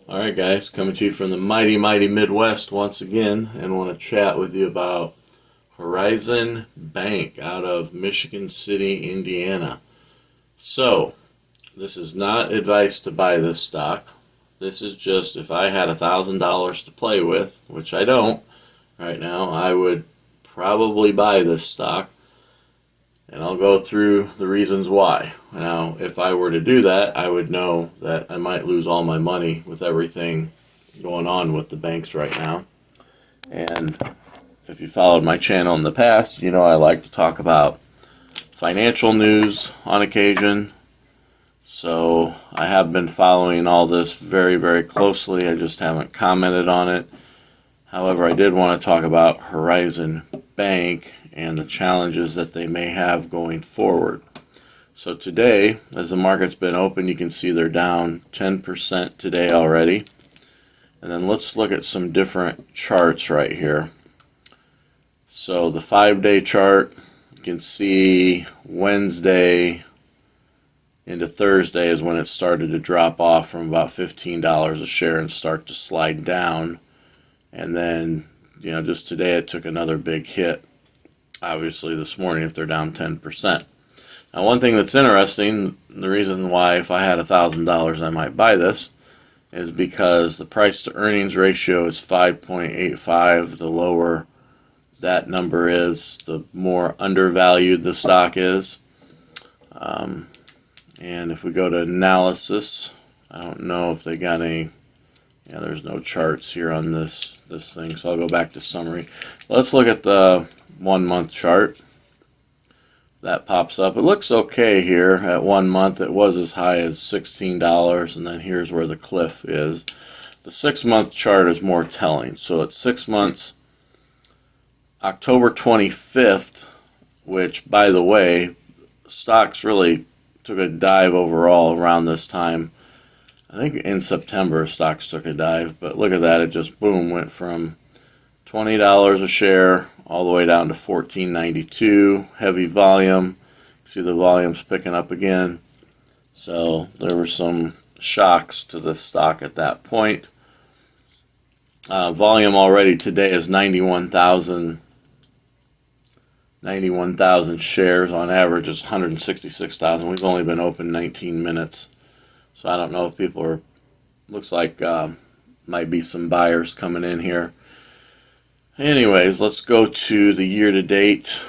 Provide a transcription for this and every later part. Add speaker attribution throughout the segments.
Speaker 1: Alright guys, coming to you from the mighty Midwest once again, and want to chat with you about Horizon Bank out of Michigan City, Indiana. So, this is not advice to buy this stock. This is just if I had $1,000 to play with, which I don't right now, I would probably buy this stock. And I'll go through the reasons why. Now, if I were to do that, I would know that I might lose all my money with everything going on with the banks right now. And if you followed my channel in the past, you know I like to talk about financial news on occasion. So I have been following all this very closely. I just haven't commented on it. However, I did want to talk about Horizon Bank and the challenges that they may have going forward. So today, as the market's been open, you can see they're down 10% today already. And then let's look at some different charts right here. So the 5-day chart, you can see Wednesday into Thursday is when it started to drop off from about $15 a share and start to slide down. And then, just today it took another big hit. Obviously this morning if they're down 10%. Now one thing that's interesting, the reason why if I had $1,000 I might buy this, is because the price to earnings ratio is 5.85. The lower that number is, the more undervalued the stock is. And if we go to analysis, I don't know if they got any, there's no charts here on this thing, so I'll go back to summary. Let's look at the 1 month chart. That pops up. It looks okay here at 1 month. It was as high as $16, and then here's where the cliff is. The 6 month chart is more telling. So at 6 months, October 25th, which by the way, stocks really took a dive overall around this time. I think in September stocks took a dive, but look at that, it just boom went from $20 a share all the way down to $14.92. Heavy volume. See the volume's picking up again. So there were some shocks to the stock at that point. Volume already today is 91,000 shares. On average is 166,000. We've only been open 19 minutes. So I don't know if people are, looks like might be some buyers coming in here. Anyways, let's go to the year-to-date.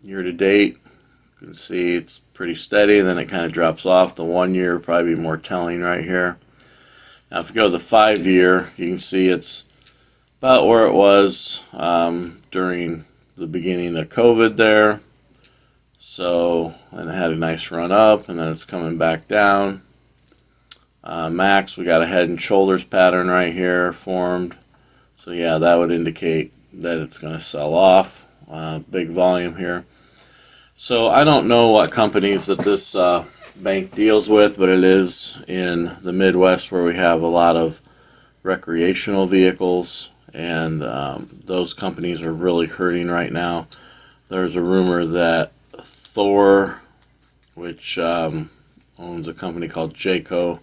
Speaker 1: Year-to-date, you can see it's pretty steady, then it kind of drops off. The 1 year probably more telling right here. Now if you go to the 5 year, you can see it's about where it was during the beginning of COVID there. So, and it had a nice run up, and then it's coming back down. Max, we got a head and shoulders pattern right here formed. So yeah, that would indicate that it's going to sell off. Big volume here. So I don't know what companies that this bank deals with, but it is in the Midwest where we have a lot of recreational vehicles, and those companies are really hurting right now. There's a rumor that Thor, which owns a company called Jayco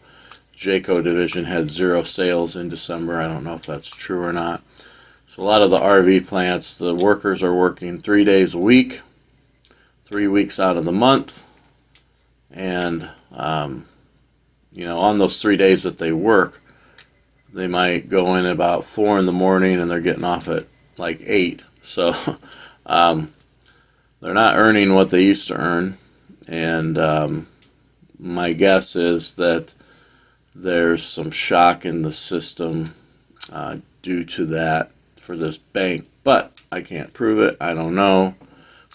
Speaker 1: division, had 0 sales in December. I don't know if that's true or not. So a lot of the RV plants, the workers are working 3 days a week, 3 weeks out of the month, and on those 3 days that they work, they might go in about 4 in the morning and they're getting off at like 8. So they're not earning what they used to earn, and my guess is that there's some shock in the system due to that for this bank, but I can't prove it. I don't know.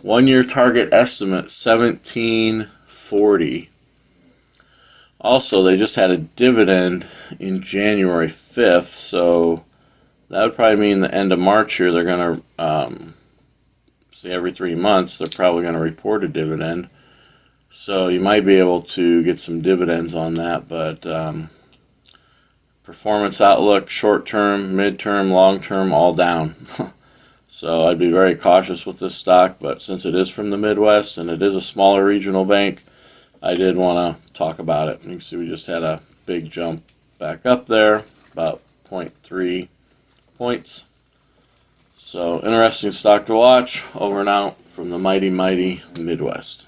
Speaker 1: 1 year target estimate 1740. Also, they just had a dividend in January 5th, so that would probably mean the end of March here they're going to see every 3 months they're probably going to report a dividend. So you might be able to get some dividends on that, but performance outlook, short term, mid-term, long-term, all down. So I'd be very cautious with this stock, but since it is from the Midwest and it is a smaller regional bank, I did want to talk about it. You can see we just had a big jump back up there, about 0.3 points. So interesting stock to watch. Over and out from the mighty Midwest.